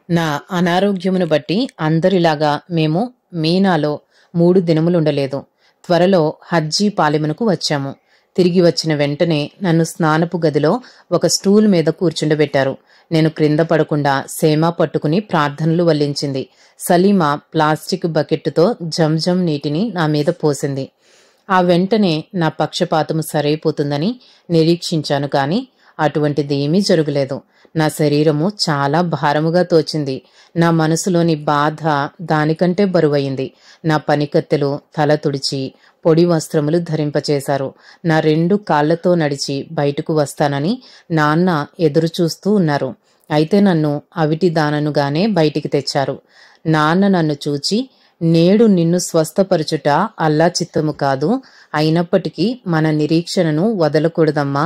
నా అనారోగ్యమును బట్టి అందరిలాగా మేము మీనాలో 3 దినములుండలేదు. త్వరలో హజ్జీ పాలెమునకు వచ్చాము. తిరిగి వచ్చిన వెంటనే నన్ను స్నానపు గదిలో ఒక స్టూల్ మీద కూర్చుండబెట్టారు. నేను క్రింద పడకుండా సేమా పట్టుకుని ప్రార్థనలు వల్లించింది. సలీమా ప్లాస్టిక్ బకెట్టుతో జంజం నీటిని నా మీద పోసింది. ఆ వెంటనే నా పక్షపాతము సరైపోతుందని నిరీక్షించాను, కాని అటువంటిదేమీ జరగలేదు. నా శరీరము చాలా భారముగా తోచింది. నా మనసులోని బాధ దానికంటే బరువయింది. నా పనికత్తెలు తల తుడిచి పొడి వస్త్రములు ధరింపచేశారు. నా 2 కాళ్లతో నడిచి బయటకు వస్తానని నాన్న ఎదురుచూస్తూ ఉన్నారు. అయితే నన్ను అవిటి దాననుగానే బయటికి తెచ్చారు. నాన్న నన్ను చూచి, నేడు నిన్ను స్వస్థపరచుట అల్లా చిత్తము కాదు, అయినప్పటికీ మన నిరీక్షణను వదలకూడదమ్మా,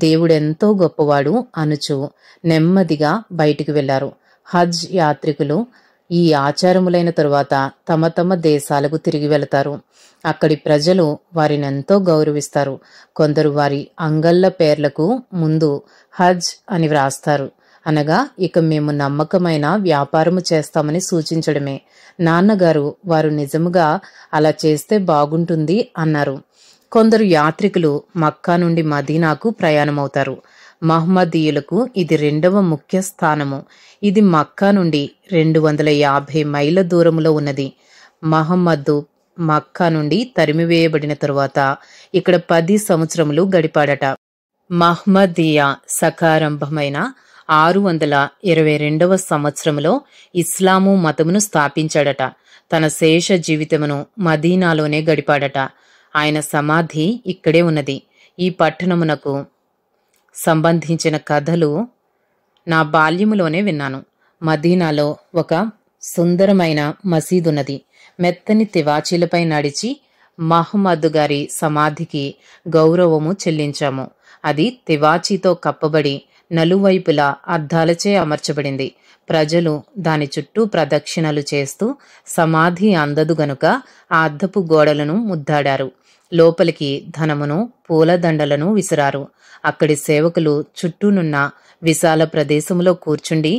దేవుడెంతో గొప్పవాడు అనుచు నెమ్మదిగా బయటికి వెళ్లారు. హజ్ యాత్రికులు ఈ ఆచారములైన తరువాత తమ తమ దేశాలకు తిరిగి వెళతారు. అక్కడి ప్రజలు వారినెంతో గౌరవిస్తారు. కొందరు వారి అంగళ్ళ పేర్లకు ముందు హజ్ అని వ్రాస్తారు. అనగా ఇక మేము నమ్మకమైన వ్యాపారము చేస్తామని సూచించడమే. నాన్నగారు వారు నిజముగా అలా చేస్తే బాగుంటుంది అన్నారు. కొందరు యాత్రికులు మక్కా నుండి మదీనాకు ప్రయాణమవుతారు. మహమ్మదీయులకు ఇది 2వ ముఖ్య స్థానము. ఇది మక్కా నుండి 250 మైళ్ళ దూరములో ఉన్నది. మహమ్మద్దు మక్కా నుండి తరిమివేయబడిన తరువాత ఇక్కడ 10 సంవత్సరములు గడిపాడట. మహమ్మదీయ సకారంభమైన 622వ సంవత్సరములో ఇస్లాము మతమును స్థాపించాడట. తన శేష జీవితమును మదీనాలోనే గడిపాడట. ఆయన సమాధి ఇక్కడే ఉన్నది. ఈ పట్టణమునకు సంబంధించిన కథలు నా బాల్యములోనే విన్నాను. మదీనాలో ఒక సుందరమైన మసీదున్నది. మెత్తని తివాచీలపై నడిచి మహమ్మద్ గారి సమాధికి గౌరవము చెల్లించాము. అది తివాచీతో కప్పబడి నలువైపులా అద్దాలచే అమర్చబడింది. ప్రజలు దాని చుట్టూ ప్రదక్షిణలు చేస్తూ సమాధి అందదు గనుక ఆ అద్దపు గోడలను ముద్దాడారు. లోపలికి ధనమును పూలదండలను విసిరారు. అక్కడి సేవకులు చుట్టూనున్న విశాల ప్రదేశములో కూర్చుండి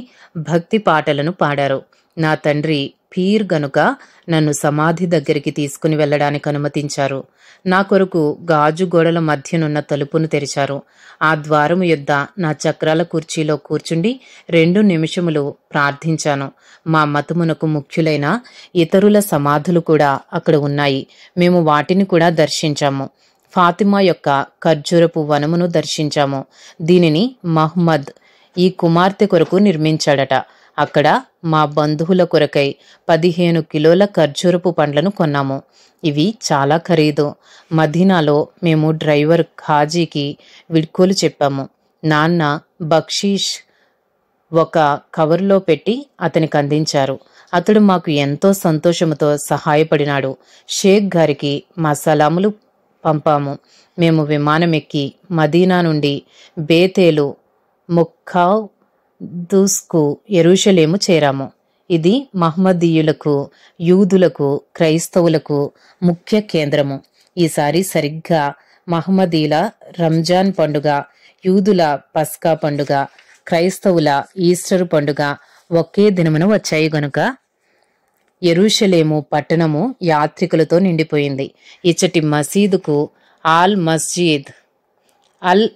భక్తి పాటలను పాడారు. నా తండ్రి పీర్ గనుక నన్ను సమాధి దగ్గరికి తీసుకుని వెళ్లడానికి అనుమతించారు. నా కొరకు గాజు గోడల మధ్యనున్న తలుపును తెరిచారు. ఆ ద్వారము యొద్ద నా చక్రాల కుర్చీలో కూర్చుండి 2 నిమిషములు ప్రార్థించాను. మా మతమునకు ముఖ్యులైన ఇతరుల సమాధులు కూడా అక్కడ ఉన్నాయి. మేము వాటిని కూడా దర్శించాము. ఫాతిమా యొక్క ఖర్జూరపు వనమును దర్శించాము. దీనిని మహమ్మద్ ఈ కుమార్తె కొరకు నిర్మించాడట. అక్కడ మా బంధువుల కొరకై 15 కిలోల ఖర్జూరపు పండ్లను కొన్నాము. ఇవి చాలా ఖరీదు. మదీనాలో మేము డ్రైవర్ ఖాజీకి వీడ్కోలు చెప్పాము. నాన్న బక్షీష్ ఒక కవర్లో పెట్టి అతనికి అందించారు. అతడు మాకు ఎంతో సంతోషముతో సహాయపడినాడు. షేక్ గారికి మా సలాములు పంపాము. మేము విమానమెక్కి మదీనా నుండి బేతేలు ముక్కావ్ దూస్కు యెరూషలేము చేరాము. ఇది మహమ్మదీయులకు, యూదులకు, క్రైస్తవులకు ముఖ్య కేంద్రము. ఈసారి సరిగ్గా మహమ్మదీల రంజాన్ పండుగ, యూదుల పస్కా పండుగ, క్రైస్తవుల ఈస్టర్ పండుగ ఒకే దినమున వచ్చాయి గనుక యెరూషలేము పట్టణము యాత్రికులతో నిండిపోయింది. ఇచ్చటి మసీదుకు ఆల్ మస్జిద్ అల్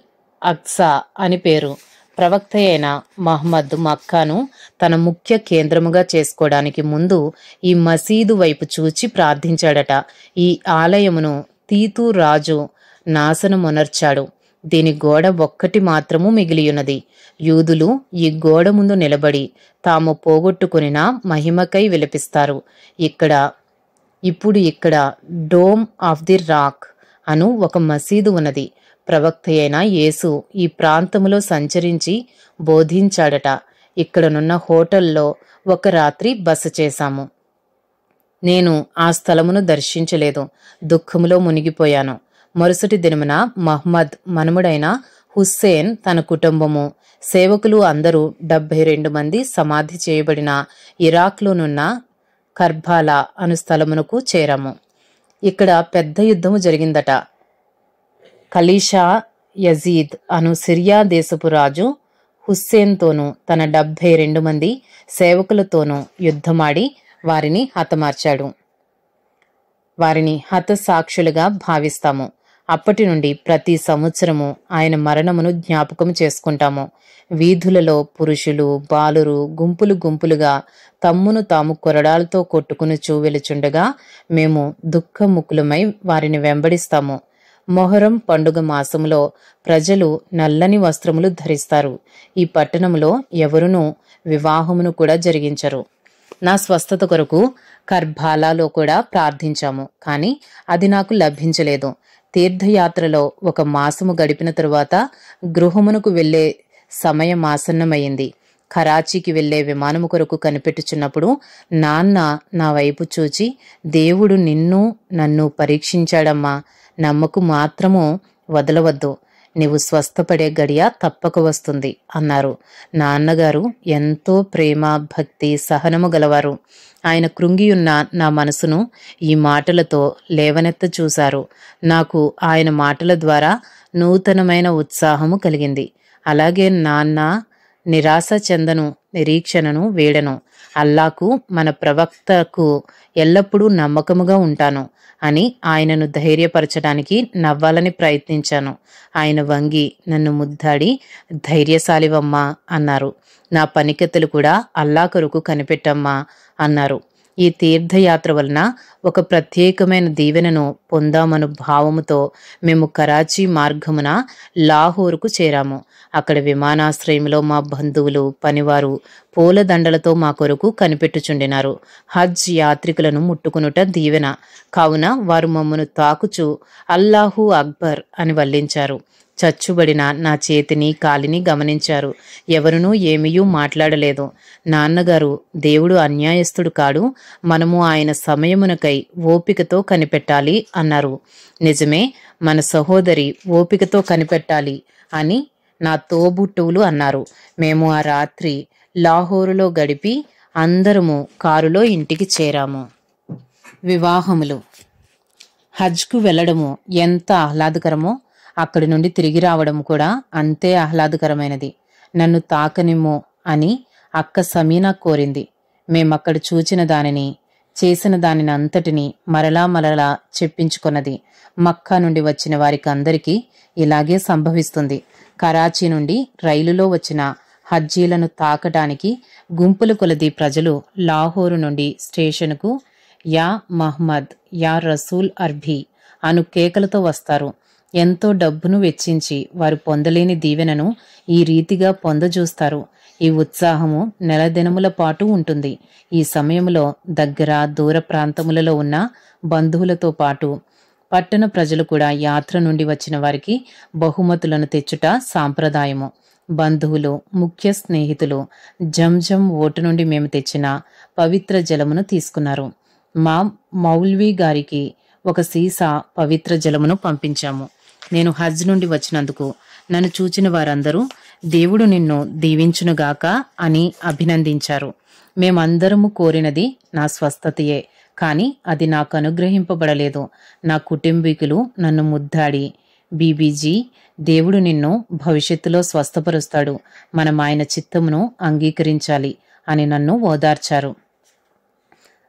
అక్సా అని పేరు. ప్రవక్త అయిన మహమ్మద్ మక్కాను తన ముఖ్య కేంద్రముగా చేసుకోవడానికి ముందు ఈ మసీదు వైపు చూచి ప్రార్థించాడట. ఈ ఆలయమును తీతు రాజు నాశనమునర్చాడు. దీని గోడ ఒక్కటి మాత్రము మిగిలియున్నది. యూదులు ఈ గోడ ముందు నిలబడి తాము పోగొట్టుకునిన మహిమకై విలపిస్తారు. ఇప్పుడు ఇక్కడ డోమ్ ఆఫ్ ది రాక్ అను ఒక మసీదు ఉన్నది. ప్రవక్త అయిన యేసు ఈ ప్రాంతములో సంచరించి బోధించాడట. ఇక్కడనున్న హోటల్లో ఒక రాత్రి బస చేశాము. నేను ఆ స్థలమును దర్శించలేదు. దుఃఖములో మునిగిపోయాను. మరుసటి దినమున మహమ్మద్ మనుమడైన హుస్సేన్ తన కుటుంబము, సేవకులు అందరూ 72 మంది సమాధి చేయబడిన ఇరాక్లోనున్న కర్బాలా అను స్థలమునకు చేరాము. ఇక్కడ పెద్ద యుద్ధము జరిగిందట. ఖలీషా యజీద్ అను సిరియా దేశపు రాజు హుస్సేన్తోనూ తన 72 మంది సేవకులతోనూ యుద్ధమాడి వారిని హతమార్చాడు. వారిని హతసాక్షులుగా భావిస్తాము. అప్పటి నుండి ప్రతి సంవత్సరము ఆయన మరణమును జ్ఞాపకం చేసుకుంటాము. వీధులలో పురుషులు, బాలురు గుంపులు గుంపులుగా తమ్మును తాము కొరడాలతో కొట్టుకునుచూ వెలుచుండగా మేము దుఃఖముఖులమై వారిని వెంబడిస్తాము. మొహరం పండుగ మాసములో ప్రజలు నల్లని వస్త్రములు ధరిస్తారు. ఈ పట్టణంలో ఎవరునూ వివాహమును కూడా జరిగించరు. నా స్వస్థత కొరకు కర్బాలాలో కూడా ప్రార్థించాము, కానీ అది నాకు లభించలేదు. తీర్థయాత్రలో 1 మాసము గడిపిన తరువాత గృహమునకు వెళ్లే సమయం ఆసన్నమైంది. కరాచీకి వెళ్లే విమానము కొరకు కనిపెట్టుచున్నప్పుడు నాన్న నా వైపు చూచి, దేవుడు నిన్ను నన్ను పరీక్షించాడమ్మా, నమ్మకు మాత్రము వదలవద్దు, నీవు స్వస్థపడే గడియ తప్పక వస్తుంది అన్నారు. నాన్నగారు ఎంతో ప్రేమ, భక్తి, సహనము గలవారు. ఆయన కృంగియున్న నా మనసును ఈ మాటలతో లేవనెత్త చూశారు. నాకు ఆయన మాటల ద్వారా నూతనమైన ఉత్సాహము కలిగింది. అలాగే నాన్న నిరాశ చెందను, నిరీక్షణను వీడను. అల్లాకు, మన ప్రవక్తకు ఎల్లప్పుడూ నమ్మకముగా ఉంటాను అని ఆయనను ధైర్యపరచడానికి నవ్వాలని ప్రయత్నించాను. ఆయన వంగి నన్ను ముద్దాడి, ధైర్యశాలివమ్మా అన్నారు. నా పనికెత్తలు కూడా అల్లా కొరకు కనిపెట్టమ్మా అన్నారు. ఈ తీర్థయాత్ర వలన ఒక ప్రత్యేకమైన దీవెనను పొందామను భావముతో మేము కరాచీ మార్గమున లాహోరుకు చేరాము. అక్కడ విమానాశ్రయంలో మా బంధువులు, పనివారు పూలదండలతో మా కొరకు కనిపెట్టుచుండినారు. హజ్ యాత్రికులను ముట్టుకునుట దీవెన కావున వారు మమ్మను తాకుచు అల్లాహు అక్బర్ అని వల్లించారు. చచ్చుబడిన నా చేతిని, కాలిని గమనించారు. ఎవరునూ ఏమీయూ మాట్లాడలేదు. నాన్నగారు, దేవుడు అన్యాయస్తుడు కాడు, మనము ఆయన సమయమునకై ఓపికతో కనిపెట్టాలి అన్నారు. నిజమే, మన సహోదరి ఓపికతో కనిపెట్టాలి అని నా తోబుట్టువులు అన్నారు. మేము ఆ రాత్రి లాహోరులో గడిపి అందరము కారులో ఇంటికి చేరాము. వివాహములు. హజ్కు వెళ్లడము ఎంత ఆహ్లాదకరమో అక్కడి నుండి తిరిగి రావడం కూడా అంతే ఆహ్లాదకరమైనది. నన్ను తాకనిమ్మో అని అక్క సమీనా కోరింది. మేమక్కడ చూచిన దానిని, చేసిన దానిని అంతటినీ మరలా చెప్పించుకొన్నది. మక్కా నుండి వచ్చిన వారికి అందరికీ ఇలాగే సంభవిస్తుంది. కరాచీ నుండి రైలులో వచ్చిన హజ్జీలను తాకడానికి గుంపుల కొలది ప్రజలు లాహోరు నుండి స్టేషన్కు యా మహ్మద్, యా రసూల్ అర్బీ అను కేకలతో వస్తారు. ఎంతో డబ్బును వెచ్చించి వారు పొందలేని దీవెనను ఈ రీతిగా పొందజూస్తారు. ఈ ఉత్సాహము నెలదినముల పాటు ఉంటుంది. ఈ సమయంలో దగ్గర దూర ప్రాంతములలో ఉన్న బంధువులతో పాటు పట్టణ ప్రజలు కూడా యాత్ర నుండి వచ్చిన వారికి బహుమతులను తెచ్చుట సాంప్రదాయము. బంధువులు, ముఖ్య స్నేహితులు జంజం ఓటు నుండి మేము తెచ్చిన పవిత్ర జలమును తీసుకున్నారు. మా మౌల్వీ గారికి 1 సీసా పవిత్ర జలమును పంపించాము. నేను హజ్ నుండి వచ్చినందుకు నన్ను చూచిన వారందరూ దేవుడు నిన్ను దీవించునుగాక అని అభినందించారు. మేమందరము కోరినది నా స్వస్థతయే, కానీ అది నాకు అనుగ్రహింపబడలేదు. నా కుటుంబీకులు నన్ను ముద్దాడి, బీబీజీ, దేవుడు నిన్ను భవిష్యత్తులో స్వస్థపరుస్తాడు, మనం ఆయన చిత్తమును అంగీకరించాలి అని నన్ను ఓదార్చారు.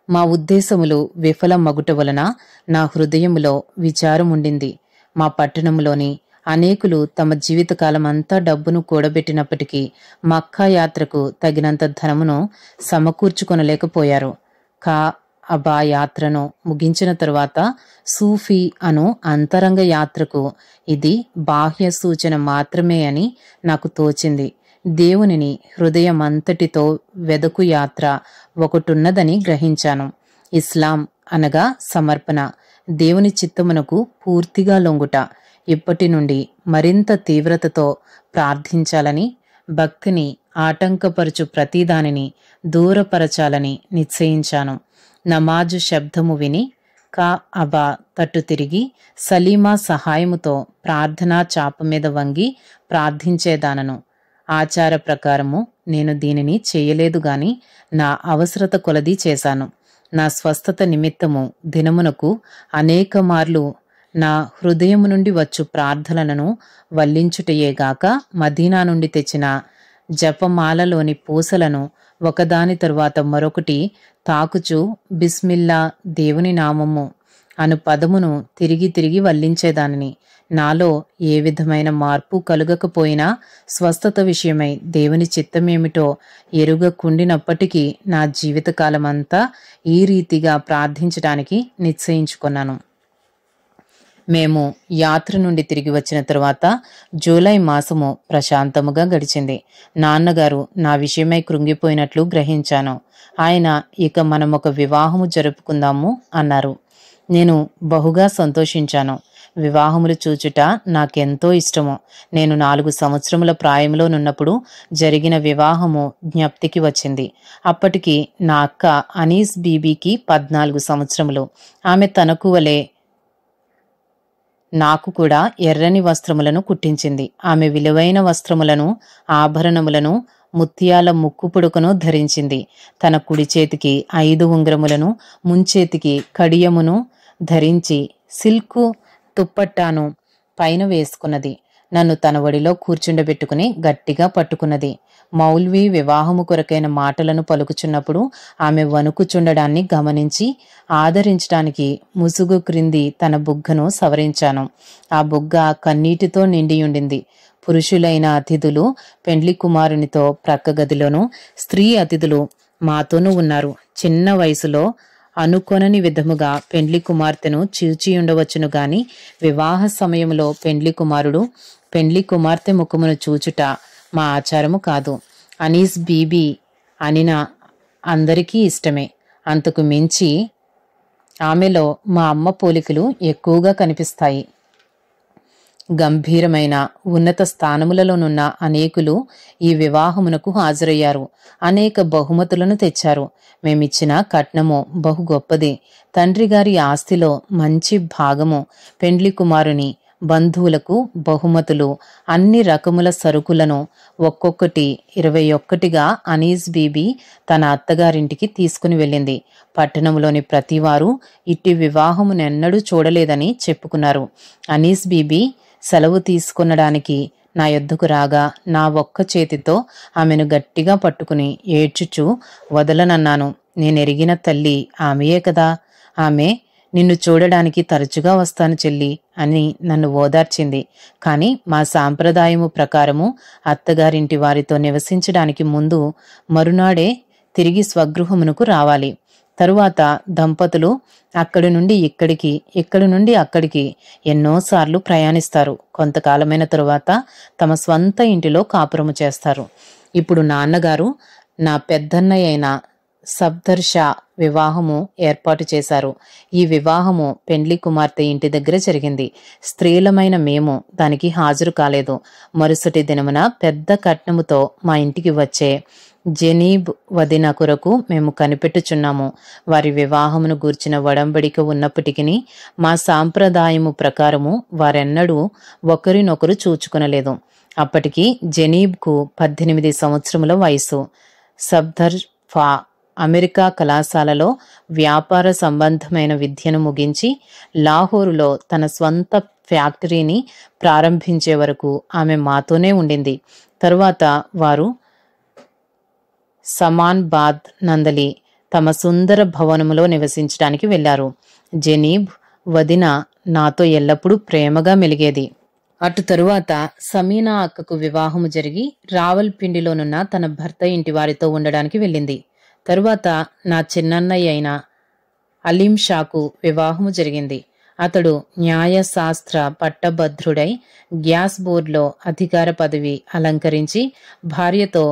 మా ఉద్దేశములు విఫలమగుట వలన నా హృదయములో విచారం ఉండింది. మా పట్టణంలోని అనేకులు తమ జీవితకాలం అంతా డబ్బును కూడబెట్టినప్పటికీ మక్కా యాత్రకు తగినంత ధనమును సమకూర్చుకొనలేకపోయారు. అబా యాత్రను ముగించిన తరువాత సూఫీ అను అంతరంగ యాత్రకు ఇది బాహ్య సూచన మాత్రమే అని నాకు తోచింది. దేవునిని హృదయమంతటితో వెదకు యాత్ర ఒకటున్నదని గ్రహించాను. ఇస్లాం అనగా సమర్పణ, దేవుని చిత్తమునకు పూర్తిగా లొంగుట. ఇప్పటి నుండి మరింత తీవ్రతతో ప్రార్థించాలని, భక్తిని ఆటంకపరచు ప్రతిదానిని దూరపరచాలని నిశ్చయించాను. నమాజు శబ్దము విని అబా తట్టు తిరిగి సలీమా సహాయముతో ప్రార్థనా చాప మీద వంగి ప్రార్థించేదానను. ఆచార ప్రకారము నేను దీనిని చేయలేదు గాని నా అవసరత కొలది చేశాను. నా స్వస్థత నిమిత్తము దినమునకు అనేక మార్లు నా హృదయము నుండి వచ్చు ప్రార్థనలను వల్లించుటయేగాక మదీనా నుండి తెచ్చిన జపమాలలోని పూసలను ఒకదాని తరువాత మరొకటి తాకుచూ బిస్మిల్లా దేవుని నామము అను పదమును తిరిగి తిరిగి వల్లించేదానిని. నాలో ఏ విధమైన మార్పు కలుగకపోయినా స్వస్థత విషయమై దేవుని చిత్తమేమిటో ఎరుగకుండినప్పటికీ నా జీవితకాలమంతా ఈ రీతిగా ప్రార్థించడానికి నిశ్చయించుకున్నాను. మేము యాత్ర నుండి తిరిగి వచ్చిన తరువాత జూలై మాసము ప్రశాంతముగా గడిచింది. నాన్నగారు నా విషయమై కృంగిపోయినట్లు గ్రహించాను. ఆయన ఇక మనం ఒక వివాహము జరుపుకుందాము అన్నారు. నేను బహుగా సంతోషించాను. వివాహములు చూచుట నాకెంతో ఇష్టము. నేను 4 సంవత్సరముల ప్రాయంలోనున్నప్పుడు జరిగిన వివాహము జ్ఞప్తికి వచ్చింది. అప్పటికి నా అక్క అనీస్ బీబీకి 14 సంవత్సరములు. ఆమె తనకు వలె నాకు కూడా ఎర్రని వస్త్రములను కుట్టించింది. ఆమె విలువైన వస్త్రములను, ఆభరణములను, ముత్యాల ముక్కు పుడకను ధరించింది. తన కుడి చేతికి 5 ఉంగరములను, ముంచేతికి కడియమును ధరించి సిల్కు తుప్పట్టాను పైన వేసుకున్నది. నన్ను తన ఒడిలో కూర్చుండబెట్టుకుని గట్టిగా పట్టుకున్నది. మౌల్వీ వివాహము కొరకైన మాటలను పలుకుచున్నప్పుడు ఆమె వణుకుచుండడాన్ని గమనించి ఆదరించడానికి ముసుగు క్రింది తన బుగ్గను సవరించాను. ఆ బుగ్గ కన్నీటితో నిండియుండింది. పురుషులైన అతిథులు పెండ్లి కుమారునితో ప్రక్క గదిలోనూ, స్త్రీ అతిథులు మాతోనూ ఉన్నారు. చిన్న వయసులో అనుకొనని విధముగా పెండ్లి కుమార్తెను చూచియుండవచ్చును గాని వివాహ సమయంలో పెండ్లి కుమారుడు పెండ్లి కుమార్తె ముఖమును చూచుట మా ఆచారము కాదు. అనీస్ బీబీ అనిన అందరికీ ఇష్టమే. అంతకు మించి ఆమెలో మా అమ్మ పోలికలు ఎక్కువగా కనిపిస్తాయి. గంభీరమైన ఉన్నత స్థానములలోనున్న అనేకులు ఈ వివాహమునకు హాజరయ్యారు. అనేక బహుమతులను తెచ్చారు. మేమిచ్చిన కట్నము బహు గొప్పది. తండ్రి గారి ఆస్తిలో మంచి భాగము, పెండ్లి కుమారుని బంధువులకు బహుమతులు, అన్ని రకముల సరుకులను ఒక్కొక్కటి 21గా అనీస్ బీబీ తన అత్తగారింటికి తీసుకుని వెళ్ళింది. పట్టణంలోని ప్రతివారు ఇట్టి వివాహమునెన్నడూ చూడలేదని చెప్పుకున్నారు. అనీస్ బీబీ సెలవు తీసుకొనడానికి నా యొద్దకు రాగా నా ఒక్క చేతితో ఆమెను గట్టిగా పట్టుకుని ఏడ్చుచూ వదలనన్నాను. నేనెరిగిన తల్లి ఆమెయే కదా. ఆమె నిన్ను చూడడానికి తరచుగా వస్తాను చెల్లి అని నన్ను ఓదార్చింది. కాని మా సాంప్రదాయము ప్రకారము అత్తగారింటి వారితో నివసించడానికి ముందు మరునాడే తిరిగి స్వగృహమునకు రావాలి. తరువాత దంపతులు అక్కడి నుండి ఇక్కడికి, ఇక్కడి నుండి అక్కడికి ఎన్నోసార్లు ప్రయాణిస్తారు. కొంతకాలమైన తరువాత తమ స్వంత ఇంటిలో కాపురము చేస్తారు. ఇప్పుడు నాన్నగారు నా పెద్దన్నయ్య అయిన సఫ్దర్ షా వివాహము ఏర్పాటు చేశారు. ఈ వివాహము పెండ్లి కుమార్తె ఇంటి దగ్గర జరిగింది. స్త్రీలమైన మేము దానికి హాజరు కాలేదు. మరుసటి దినమున పెద్ద కట్నముతో మా ఇంటికి వచ్చే జెనీబ్ వదిన కొరకు మేము కనిపెట్టుచున్నాము. వారి వివాహమును గూర్చిన వడంబడిక ఉన్నప్పటికీ మా సాంప్రదాయము ప్రకారము వారెన్నడూ ఒకరినొకరు చూచుకొనలేదు. అప్పటికి జెనీబ్కు 18 సంవత్సరముల వయసు. సఫ్దర్ ఫా అమెరికా కళాశాలలో వ్యాపార సంబంధమైన విద్యను ముగించి లాహోరులో తన స్వంత ఫ్యాక్టరీని ప్రారంభించే వరకు ఆమె మాతోనే ఉండింది. తరువాత వారు సమాన్బాద్ నందలి తమ సుందర భవనములో నివసించడానికి వెళ్లారు. జెనీబ్ వదిన నాతో ఎల్లప్పుడూ ప్రేమగా మెలిగేది. అటు తరువాత సమీనా అక్కకు వివాహము జరిగి రావల్పిండిలోనున్న తన భర్త ఇంటి వారితో ఉండడానికి వెళ్ళింది. తరువాత నా చిన్నన్నయ్య అయిన అలీం షాకు వివాహము జరిగింది. అతడు న్యాయశాస్త్ర పట్టభద్రుడై గ్యాస్ బోర్డులో అధికార పదవి అలంకరించి భార్యతో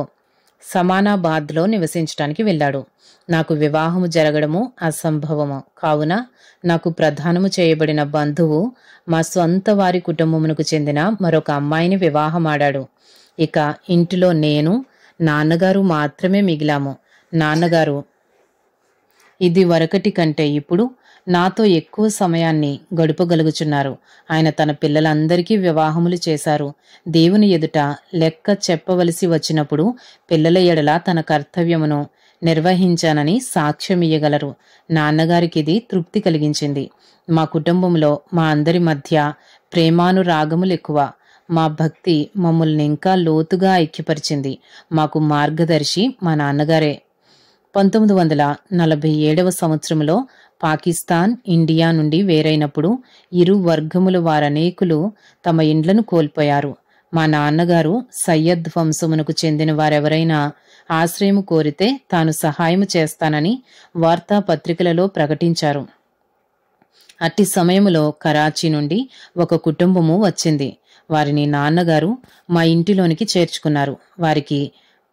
సమానాబాద్లో నివసించడానికి వెళ్ళాడు. నాకు వివాహము జరగడము అసంభవము కావున నాకు ప్రదానము చేయబడిన బంధువు మా స్వంత వారి కుటుంబమునకు చెందిన మరొక అమ్మాయిని వివాహమాడాడు. ఇక ఇంటిలో నేను, నాన్నగారు మాత్రమే మిగిలాము. నాన్నగారు ఇది వరకటి కంటే ఇప్పుడు నాతో ఎక్కువ సమయాన్ని గడుపగలుగుచున్నారు. ఆయన తన పిల్లలందరికీ వివాహములు చేశారు. దేవుని ఎదుట లెక్క చెప్పవలసి వచ్చినప్పుడు పిల్లల ఎడల తన కర్తవ్యమును నిర్వహించానని సాక్ష్యమియ్యగలరు. నాన్నగారికి ఇది తృప్తి కలిగించింది. మా కుటుంబంలో మా అందరి మధ్య ప్రేమానురాగములు ఎక్కువ. మా భక్తి మమ్మల్ని ఇంకా లోతుగా ఐక్యపరిచింది. మాకు మార్గదర్శి మా నాన్నగారే. 1947 సంవత్సరంలో పాకిస్తాన్, ఇండియా నుండి వేరైనప్పుడు ఇరు వర్గముల వారనేకులు తమ ఇండ్లను కోల్పోయారు. మా నాన్నగారు సయ్యద్ వంశమునకు చెందిన వారెవరైనా ఆశ్రయము కోరితే తాను సహాయము చేస్తానని వార్తాపత్రికలలో ప్రకటించారు. అట్టి సమయములో కరాచీ నుండి ఒక కుటుంబము వచ్చింది. వారిని నాన్నగారు మా ఇంటిలోనికి చేర్చుకున్నారు. వారికి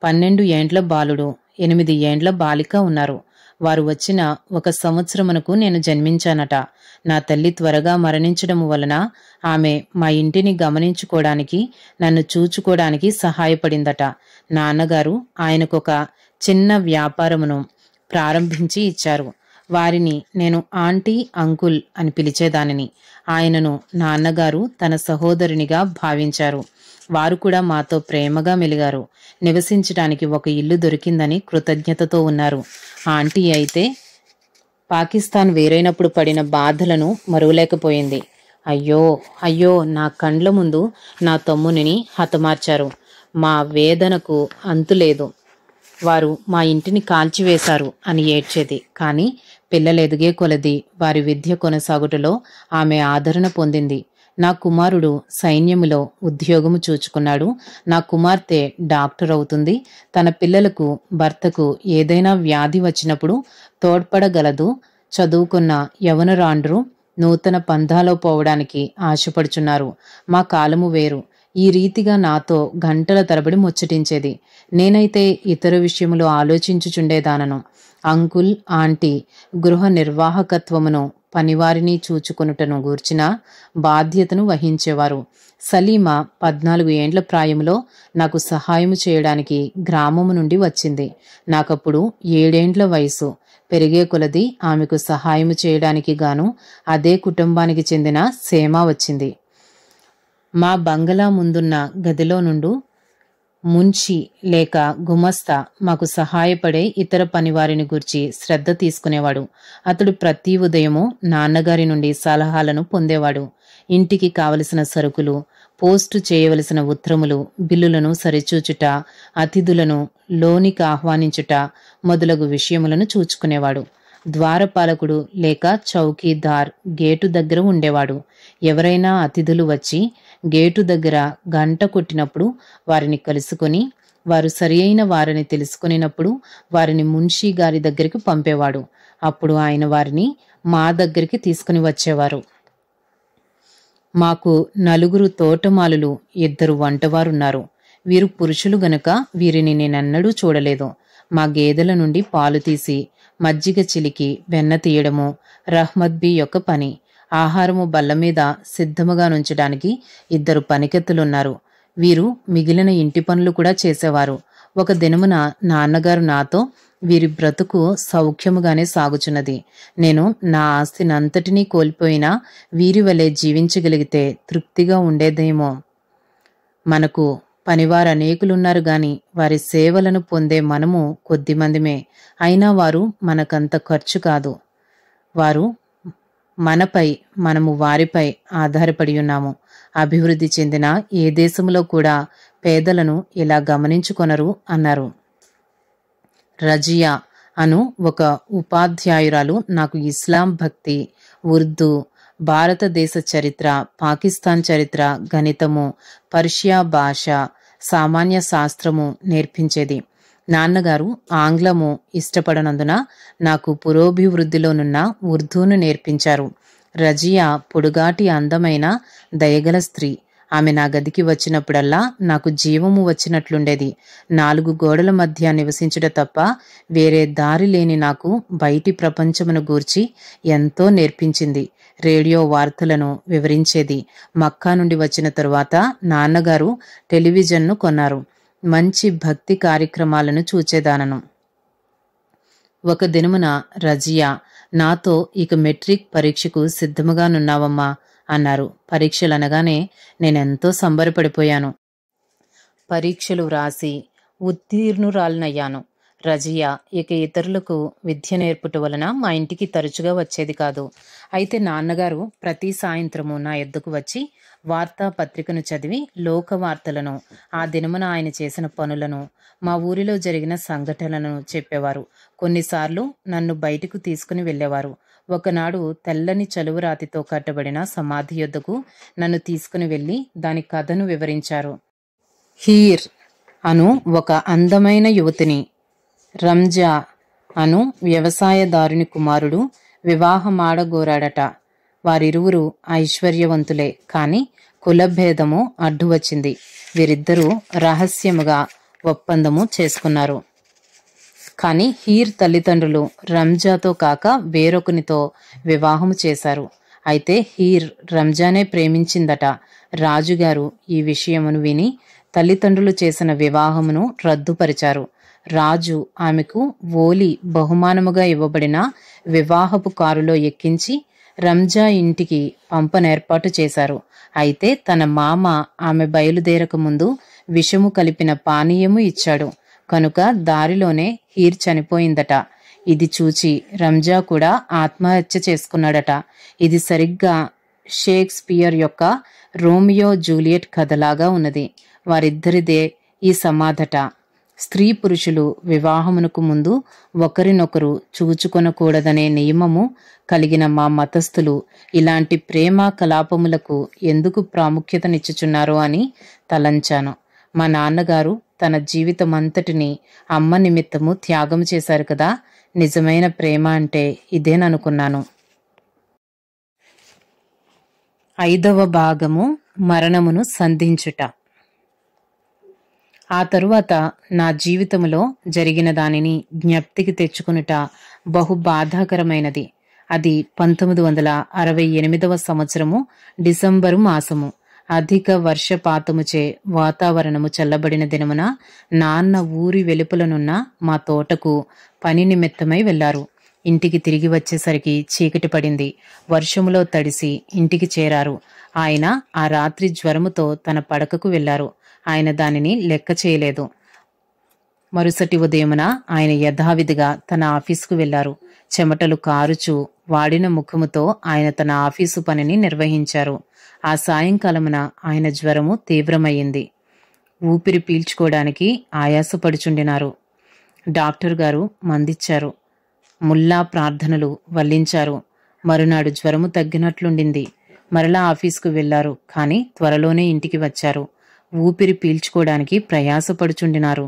12 ఏండ్ల బాలుడు, 8 ఏండ్ల బాలిక ఉన్నారు. వారు వచ్చిన 1 సంవత్సరమునకు నేను జన్మించానట. నా తల్లి త్వరగా మరణించడం వలన ఆమె మా ఇంటిని గమనించుకోవడానికి, నన్ను చూచుకోవడానికి సహాయపడిందట. నాన్నగారు ఆయనకొక చిన్న వ్యాపారమును ప్రారంభించి ఇచ్చారు. వారిని నేను ఆంటీ, అంకుల్ అని పిలిచేదానిని. ఆయనను నాన్నగారు తన సహోదరునిగా భావించారు. వారు కూడా మాతో ప్రేమగా మెలిగారు. నివసించడానికి ఒక ఇల్లు దొరికిందని కృతజ్ఞతతో ఉన్నారు. ఆంటీ అయితే పాకిస్తాన్ వేరైనప్పుడు పడిన బాధలను మరువలేకపోయింది. అయ్యో అయ్యో, నా కండ్ల ముందు నా తమ్మునిని హతమార్చారు. మా వేదనకు అంతులేదు. వారు మా ఇంటిని కాల్చివేశారు అని ఏడ్చేది. కానీ పిల్లలు ఎదిగే కొలది వారి విద్య కొనసాగుటలో ఆమె ఆదరణ పొందింది. నా కుమారుడు సైన్యములో ఉద్యోగము చూచుకున్నాడు. నా కుమార్తె డాక్టర్ అవుతుంది. తన పిల్లలకు, భర్తకు ఏదైనా వ్యాధి వచ్చినప్పుడు తోడ్పడగలదు. చదువుకున్న యవనరాండ్రు నూతన పంథాలో పోవడానికి ఆశపడుచున్నారు. మా కాలము వేరు. ఈ రీతిగా నాతో గంటల తరబడి ముచ్చటించేది. నేనైతే ఇతర విషయములు ఆలోచించుచుండేదానను. అంకుల్, ఆంటీ గృహ నిర్వాహకత్వమును, పనివారిని చూచుకొనుటను గూర్చిన బాధ్యతను వహించేవారు. సలీమా 14 ఏండ్ల ప్రాయములో నాకు సహాయము చేయడానికి గ్రామము నుండి వచ్చింది. నాకప్పుడు 7 ఏండ్ల వయసు. పెరిగే కొలది ఆమెకు సహాయము చేయడానికి గాను అదే కుటుంబానికి చెందిన సేమా వచ్చింది. మా బంగళా ముందున్న గదిలో నుండి మున్షి లేక గుమస్తా మాకు సహాయపడే ఇతర పనివారిని గురించి శ్రద్ధ తీసుకునేవాడు. అతడు ప్రతి ఉదయము నాన్నగారి నుండి సలహాలను పొందేవాడు. ఇంటికి కావలసిన సరుకులు, పోస్టు చేయవలసిన ఉత్తరములు, బిల్లులను సరిచూచుట, అతిథులను లోనికి ఆహ్వానించుట మొదలగు విషయములను చూచుకునేవాడు. ద్వారపాలకుడు లేక చౌకీదార్ గేటు దగ్గర ఉండేవాడు. ఎవరైనా అతిథులు వచ్చి గేటు దగ్గర గంట కొట్టినప్పుడు వారిని కలుసుకొని, వారు సరి అయిన వారిని తెలుసుకునినప్పుడు వారిని మున్షీ గారి దగ్గరికి పంపేవాడు. అప్పుడు ఆయన వారిని మా దగ్గరికి తీసుకుని వచ్చేవారు. మాకు 4 తోటమాలులు, 2 వంటవారున్నారు. వీరు పురుషులు గనుక వీరిని నేనెన్నడూ చూడలేదు. మా గేదెల నుండి పాలు తీసి మజ్జిగ చిలికి వెన్న తీయడము రహ్మద్బీ యొక్క పని. ఆహారము బల్ల మీద సిద్ధముగా నుంచడానికి 2 పనికెత్తులున్నారు. వీరు మిగిలిన ఇంటి పనులు కూడా చేసేవారు. ఒక దినమున నాన్నగారు నాతో, వీరి బ్రతుకు సౌఖ్యముగానే సాగుచున్నది. నేను నా ఆస్తినంతటినీ కోల్పోయినా వీరి వలె జీవించగలిగితే తృప్తిగా ఉండేదేమో. మనకు పనివారు అనేకులున్నారు గాని వారి సేవలను పొందే మనము కొద్దిమందిమే. అయినా వారు మనకంత ఖర్చు కాదు. వారు మనపై, మనము వారిపై ఆధారపడి ఉన్నాము. అభివృద్ధి చెందిన ఏ దేశంలో కూడా పేదలను ఇలా గమనించుకొనరు అన్నారు. రజియా అను ఒక ఉపాధ్యాయురాలు నాకు ఇస్లాం భక్తి, ఉర్దూ, భారతదేశ చరిత్ర, పాకిస్తాన్ చరిత్ర, గణితము, పర్షియా భాష, సామాన్య శాస్త్రము నేర్పించేది. నాన్నగారు ఆంగ్లము ఇష్టపడనందున నాకు పురోభివృద్ధిలోనున్న ఉర్దూను నేర్పించారు. రజియా పొడుగాటి, అందమైన, దయగల స్త్రీ. ఆమె నా గదికి వచ్చినప్పుడల్లా నాకు జీవము వచ్చినట్లుండేది. 4 గోడల మధ్య నివసించుట తప్ప వేరే దారి లేని నాకు బయటి ప్రపంచమును గూర్చి ఎంతో నేర్పించింది. రేడియో వార్తలను వివరించేది. మక్కా నుండి వచ్చిన తరువాత నాన్నగారు టెలివిజన్ను కొన్నారు. మంచి భక్తి కార్యక్రమాలను చూచేదానను. ఒక దినమున రజియా నాతో, ఇక మెట్రిక్ పరీక్షకు సిద్ధముగానున్నావమ్మా అన్నారు. పరీక్షలనగానే నేనెంతో సంబరపడిపోయాను. పరీక్షలు వ్రాసి ఉత్తీర్ణురాలనయ్యాను. రజియా ఇక ఇతరులకు విద్య నేర్పుట వలన మా ఇంటికి తరచుగా వచ్చేది కాదు. అయితే నాన్నగారు ప్రతి సాయంత్రము నా ఎద్దుకు వచ్చి వార్తాపత్రికను చదివి లోక వార్తలను, ఆ దినమున ఆయన చేసిన పనులను, మా ఊరిలో జరిగిన సంఘటనలను చెప్పేవారు. కొన్నిసార్లు నన్ను బయటకు తీసుకుని వెళ్ళేవారు. ఒకనాడు తెల్లని చలువరాతితో కట్టబడిన సమాధి యొద్దకు నన్ను తీసుకుని వెళ్ళి దాని కథను వివరించారు. హీర్ అను ఒక అందమైన యువతిని, రంజా అను వ్యవసాయదారుని కుమారుడు వివాహమాడగోరాడట. వారిరువురు ఐశ్వర్యవంతులే, కాని కులభేదము అడ్డు వచ్చింది. వీరిద్దరూ రహస్యముగా ఒప్పందము చేసుకున్నారు. కాని హీర్ తల్లిదండ్రులు రంజాతో కాక వేరొకనితో వివాహము చేశారు. అయితే హీర్ రంజానే ప్రేమించిందట. రాజుగారు ఈ విషయమును విని తల్లిదండ్రులు చేసిన వివాహమును రద్దుపరిచారు. రాజు ఆమెకు ఓలి బహుమానముగా ఇవ్వబడిన వివాహపు కారులో ఎక్కించి రంజా ఇంటికి పంపనేర్పాటు చేశారు. అయితే తన మామ ఆమె బయలుదేరక ముందు విషము కలిపిన పానీయము ఇచ్చాడు. కనుక దారిలోనే హీర్ చనిపోయిందట. ఇది చూచి రంజా కూడా ఆత్మహత్య చేసుకున్నాడట. ఇది సరిగ్గా షేక్స్పియర్ యొక్క రోమియో జూలియట్ కథలాగా ఉన్నది. వారిద్దరిదే ఈ సమాధట. స్త్రీ పురుషులు వివాహమునకు ముందు ఒకరినొకరు చూచుకొనకూడదనే నియమము కలిగిన మా మతస్థులు ఇలాంటి ప్రేమ కలాపములకు ఎందుకు ప్రాముఖ్యతనిచ్చుచున్నారో అని తలంచాను. మా నాన్నగారు తన జీవితమంతటిని అమ్మ నిమిత్తము త్యాగం చేశారు కదా. నిజమైన ప్రేమ అంటే ఇదేననుకున్నాను. 5వ భాగము మరణమును సంధించుట. ఆ తరువాత నా జీవితములో జరిగిన దానిని జ్ఞప్తికి తెచ్చుకునుట బహు బాధాకరమైనది. అది 1968వ సంవత్సరము డిసెంబరు మాసము. అధిక వర్షపాతముచే వాతావరణము చల్లబడిన దినమున నాన్న ఊరి వెలుపలనున్న మా తోటకు పని నిమిత్తమై వెళ్లారు. ఇంటికి తిరిగి వచ్చేసరికి చీకటి పడింది. వర్షములో తడిసి ఇంటికి చేరారు. ఆయన ఆ రాత్రి జ్వరముతో తన పడకకు వెళ్లారు. ఆయన దానిని లెక్క చేయలేదు. మరుసటి ఉదయమున ఆయన యథావిధిగా తన ఆఫీసుకు వెళ్లారు. చెమటలు కారుచు వాడిన ముఖముతో ఆయన తన ఆఫీసు పనిని నిర్వహించారు. ఆ సాయంకాలమున ఆయన జ్వరము తీవ్రమయ్యింది. ఊపిరి పీల్చుకోవడానికి ఆయాసపడుచుండినారు. డాక్టర్ గారు మందిచ్చారు. ముల్లా ప్రార్థనలు వల్లించారు. మరునాడు జ్వరము తగ్గినట్లుండింది. మరలా ఆఫీసుకు వెళ్లారు. కాని త్వరలోనే ఇంటికి వచ్చారు. ఊపిరి పీల్చుకోవడానికి ప్రయాసపడుచుండినారు.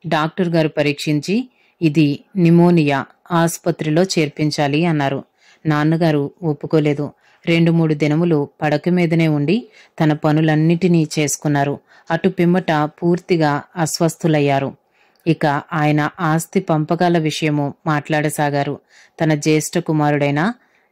డాక్టర్ గారు పరీక్షించి ఇది నిమోనియా, ఆసుపత్రిలో చేర్పించాలి అన్నారు. నాన్నగారు ఒప్పుకోలేదు. 2-3 దినములు పడక మీదనే ఉండి తన పనులన్నిటినీ చేసుకున్నారు. అటు పిమ్మట పూర్తిగా అస్వస్థులయ్యారు. ఇక ఆయన ఆస్తి పంపకాల విషయము మాట్లాడసాగారు. తన జ్యేష్ఠ కుమారుడైన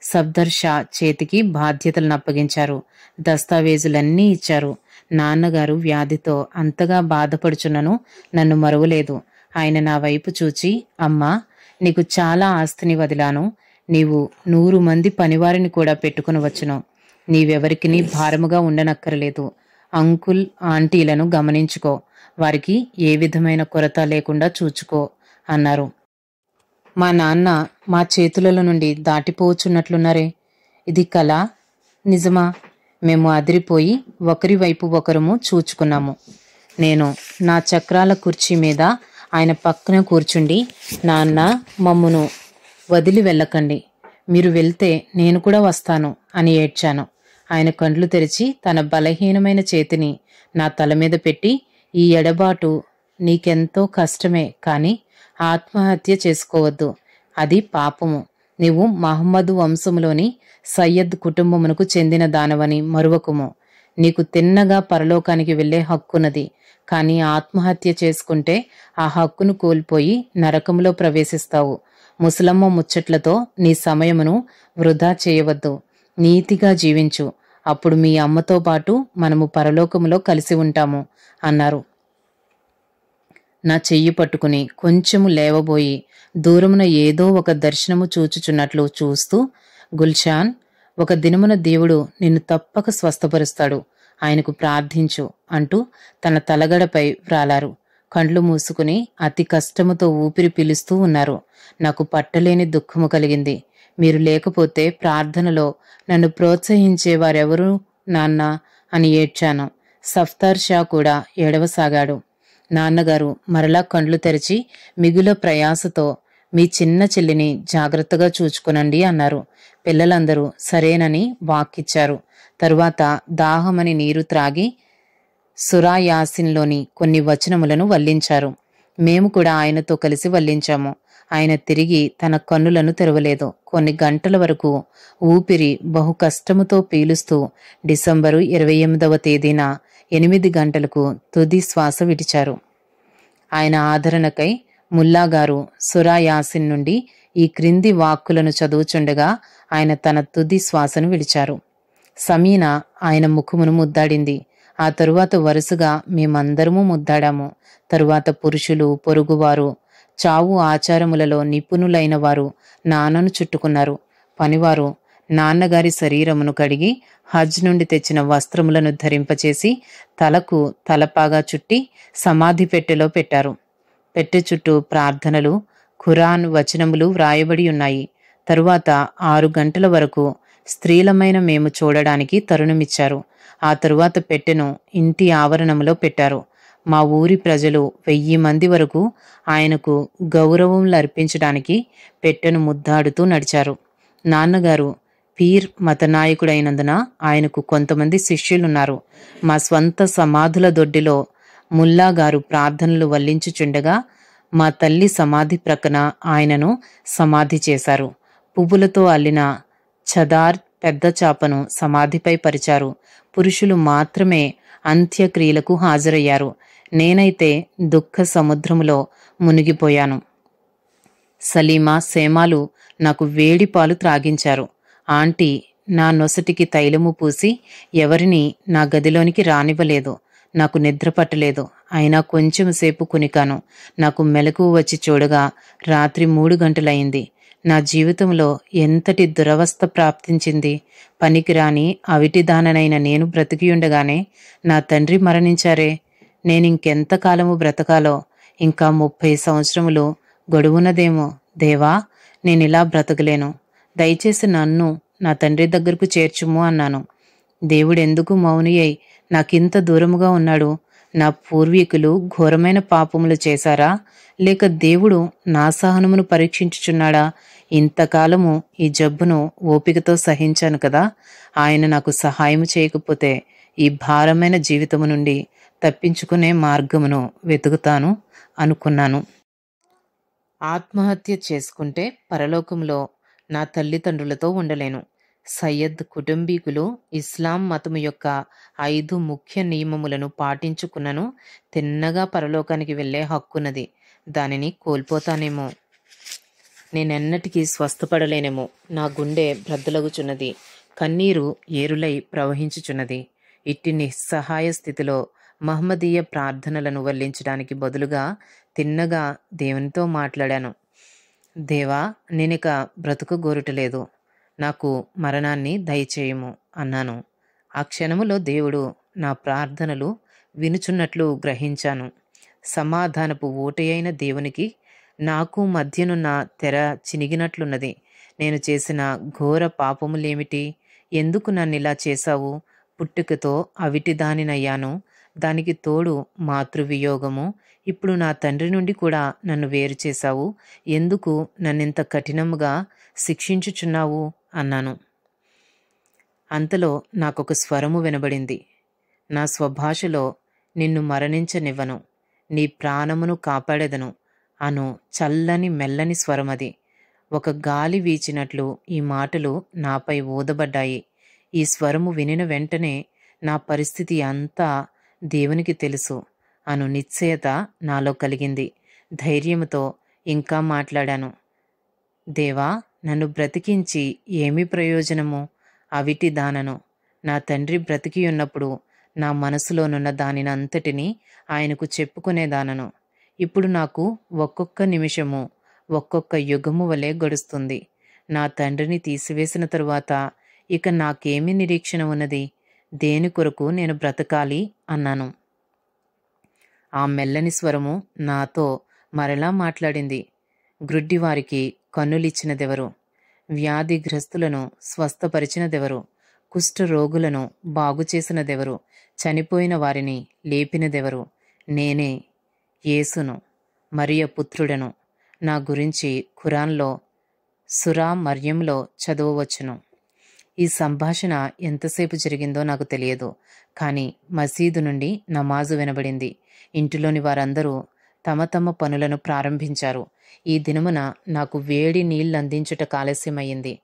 సఫ్దర్ షా చేతికి బాధ్యతలను అప్పగించారు. దస్తావేజులన్నీ ఇచ్చారు. నాన్నగారు వ్యాధితో అంతగా బాధపడుచున్నను నన్ను మరువలేదు. ఆయన నా వైపు చూచి, అమ్మా, నీకు చాలా ఆస్తిని వదిలాను. నీవు 100 మంది పనివారిని కూడా పెట్టుకునవచ్చును. నీవెవరికిని భారముగా ఉండనక్కరలేదు. అంకుల్ ఆంటీలను గమనించుకో. వారికి ఏ విధమైన కొరత లేకుండా చూచుకో అన్నారు. మా నాన్న మా చేతులలో నుండి దాటిపోవచ్చున్నట్లున్నారే. ఇది కళ, నిజమా? మేము అదిరిపోయి ఒకరి వైపు ఒకరము చూచుకున్నాము. నేను నా చక్రాల కుర్చీ మీద ఆయన పక్కన కూర్చుండి, నాన్న, మమ్మును వదిలి వెళ్ళకండి. మీరు వెళ్తే నేను కూడా వస్తాను అని ఏడ్చాను. ఆయన కండ్లు తెరిచి తన బలహీనమైన చేతిని నా తల మీద పెట్టి, ఈ ఎడబాటు నీకెంతో కష్టమే, కాని ఆత్మహత్య చేసుకోవద్దు. అది పాపము. నీవు మహమ్మదు వంశములోని సయ్యద్ కుటుంబమునకు చెందిన దానవని మరువకుము. నీకు తిన్నగా పరలోకానికి వెళ్లే హక్కున్నది. కాని ఆత్మహత్య చేసుకుంటే ఆ హక్కును కోల్పోయి నరకములో ప్రవేశిస్తావు. ముసలమ్మ ముచ్చట్లతో నీ సమయమును వృధా చేయవద్దు. నీతిగా జీవించు. అప్పుడు మీ అమ్మతో పాటు మనము పరలోకములో కలిసి ఉంటాము అన్నారు. నా చెయ్యి పట్టుకుని కొంచెము లేవబోయి దూరమున ఏదో ఒక దర్శనము చూచుచున్నట్లు చూస్తూ, గుల్షాన్, ఒక దినమున దేవుడు నిన్ను తప్పక స్వస్థపరుస్తాడు. ఆయనకు ప్రార్థించు అంటూ తన తలగడపై వ్రాలారు. కండ్లు మూసుకుని అతి కష్టముతో ఊపిరి పీలుస్తూ ఉన్నారు. నాకు పట్టలేని దుఃఖము కలిగింది. మీరు లేకపోతే ప్రార్థనలో నన్ను ప్రోత్సహించేవారెవరు నాన్న అని ఏడ్చాను. సఫ్తార్ షా కూడా ఏడవసాగాడు. నాన్నగారు మరలా కండ్లు తెరిచి మిగుల ప్రయాసతో మీ చిన్న చెల్లిని జాగ్రత్తగా చూచుకునండి అన్నారు. పిల్లలందరూ సరేనని వాక్కిచ్చారు. తరువాత దాహమని నీరు త్రాగి సురాయాసిన్లోని కొన్ని వచనములను వల్లించారు. మేము కూడా ఆయనతో కలిసి వల్లించాము. ఆయన తిరిగి తన కన్నులను తెరవలేదు. కొన్ని గంటల వరకు ఊపిరి బహు కష్టముతో పీలుస్తూ డిసెంబరు 28వ తేదీన 8 గంటలకు తుది శ్వాస విడిచారు. ఆయన ఆదరణకై ముల్లాగారు సురాయాసిన్ నుండి ఈ క్రింది వాక్కులను చదువుచుండగా ఆయన తన తుది శ్వాసను విడిచారు. సమీనా ఆయన ముఖమును ముద్దాడింది. ఆ తరువాత వరుసగా మేమందరము ముద్దాడాము. తరువాత పురుషులు, పొరుగువారు, చావు ఆచారములలో నిపుణులైన వారు నాన్నను చుట్టుకున్నారు. పనివారు నాన్నగారి శరీరమును కడిగి హజ్ నుండి తెచ్చిన వస్త్రములను ధరింపచేసి తలకు తలపాగా చుట్టి సమాధి పెట్టెలో పెట్టారు. పెట్టె చుట్టూ ప్రార్థనలు, ఖురాన్ వచనములు వ్రాయబడి ఉన్నాయి. తరువాత 6 గంటల వరకు స్త్రీలమైన మేము చూడడానికి తరుణమిచ్చారు. ఆ తరువాత పెట్టెను ఇంటి ఆవరణములో పెట్టారు. మా ఊరి ప్రజలు 1000 మంది వరకు ఆయనకు గౌరవములు అర్పించడానికి పెట్టెను ముద్దాడుతూ నడిచారు. నాన్నగారు పీర్ మతనాయకుడైనందున ఆయనకు కొంతమంది శిష్యులున్నారు. మా స్వంత సమాధుల దొడ్డిలో ముల్లాగారు ప్రార్థనలు వల్లించుచుండగా మా తల్లి సమాధి ప్రక్కన ఆయనను సమాధి చేశారు. పువ్వులతో అల్లిన చదార్ పెద్ద చాపను సమాధిపై పరిచారు. పురుషులు మాత్రమే అంత్యక్రియలకు హాజరయ్యారు. నేనైతే దుఃఖ సముద్రములో మునిగిపోయాను. సలీమా, సేమాలు నాకు వేడి పాలు త్రాగించారు. ఆంటీ నా నొసటికి తైలము పూసి ఎవరిని నా గదిలోనికి రానివ్వలేదు. నాకు నిద్ర పట్టలేదు. అయినా కొంచెం సేపు కునికాను. నాకు మెలకువ వచ్చి చూడగా రాత్రి 3 గంటలయింది. నా జీవితంలో ఎంతటి దురవస్థ ప్రాప్తించింది. పనికిరాని అవిటిదాననైన నేను బ్రతికియుండగానే నా తండ్రి మరణించారే. నేనింకెంతకాలము బ్రతకాలో? ఇంకా 30 సంవత్సరములు గడువునదేమో. దేవా, నేనిలా బ్రతకలేను. దయచేసి నన్ను నా తండ్రి దగ్గరకు చేర్చుము అన్నాను. దేవుడెందుకు మౌని అయి నాకింత దూరముగా ఉన్నాడు? నా పూర్వీకులు ఘోరమైన పాపములు చేశారా? లేక దేవుడు నా సహనమును పరీక్షించుచున్నాడా? ఇంతకాలము ఈ జబ్బును ఓపికతో సహించాను కదా. ఆయన నాకు సహాయము చేయకపోతే ఈ భారమైన జీవితము నుండి తప్పించుకునే మార్గమును వెతుకుతాను అనుకున్నాను. ఆత్మహత్య చేసుకుంటే పరలోకంలో నా తల్లిదండ్రులతో ఉండలేను. సయ్యద్ కుటుంబీకులు ఇస్లాం మతము యొక్క 5 ముఖ్య నియమములను పాటించుకున్నను తిన్నగా పరలోకానికి వెళ్లే హక్కున్నది. దానిని కోల్పోతానేమో. నేనెన్నటికీ స్వస్థపడలేనేమో. నా గుండె బ్రద్దలగుచున్నది. కన్నీరు ఏరులై ప్రవహించుచున్నది. ఇట్టి నిస్సహాయ స్థితిలో మహమ్మదీయ ప్రార్థనలను వల్లించడానికి బదులుగా తిన్నగా దేవునితో మాట్లాడాను. దేవా, నేనిక బ్రతుకగోరుటలేదు. నాకు మరణాన్ని దయచేయము అన్నాను. ఆ క్షణములో దేవుడు నా ప్రార్థనలు వినుచున్నట్లు గ్రహించాను. సమాధానపు ఊటయైన దేవునికి నాకు మధ్యనున్న తెర చినిగినట్లున్నది. నేను చేసిన ఘోర పాపములేమిటి? ఎందుకు నన్నిలా చేశావు? పుట్టుకతో అవిటిదానినయ్యాను. దానికి తోడు మాతృవియోగము. ఇప్పుడు నా తండ్రి నుండి కూడా నన్ను వేరు చేశావు. ఎందుకు నన్నింత కఠినముగా శిక్షించుచున్నావు అన్నాను. అంతలో నాకొక స్వరము వినబడింది. నా స్వభాషలో నిన్ను మరణించనివ్వను, నీ ప్రాణమును కాపాడెదను అను చల్లని మెల్లని స్వరమది. ఒక గాలి వీచినట్లు ఈ మాటలు నాపై ఊదబడ్డాయి. ఈ స్వరము వినిన వెంటనే నా పరిస్థితి అంతా దేవునికి తెలుసు అను నిశ్చయత నాలో కలిగింది. ధైర్యముతో ఇంకా మాట్లాడాను. దేవా, నన్ను బ్రతికించి ఏమి ప్రయోజనము? అవిటి దానను. నా తండ్రి బ్రతికి ఉన్నప్పుడు నా మనసులోనున్న దానినంతటినీ ఆయనకు చెప్పుకునేదానను. ఇప్పుడు నాకు ఒక్కొక్క నిమిషము ఒక్కొక్క యుగము వలె గడుస్తుంది. నా తండ్రిని తీసివేసిన తరువాత ఇక నాకేమి నిరీక్షణ ఉన్నది? దేని కొరకు నేను బ్రతకాలి అన్నాను. ఆ మెల్లని స్వరము నాతో మరలా మాట్లాడింది. గ్రుడ్డివారికి కన్నులిచ్చినదెవరు? వ్యాధిగ్రస్తులను స్వస్థపరిచినదెవరు? కుష్ఠరోగులను బాగుచేసినదెవరు? చనిపోయిన వారిని లేపినదెవరు? నేనే, యేసును, మరియ పుత్రుడను. నా గురించి ఖురాన్లో సురా మర్యంలో చదవవచ్చును. ఈ సంభాషణ ఎంతసేపు జరిగిందో నాకు తెలియదు. కానీ మసీదు నుండి నమాజు వినబడింది. ఇంటిలోని వారందరూ తమ తమ పనులను ప్రారంభించారు. ఈ దినమున నాకు వేడి నీళ్లందించుట ఆలస్యమయ్యింది.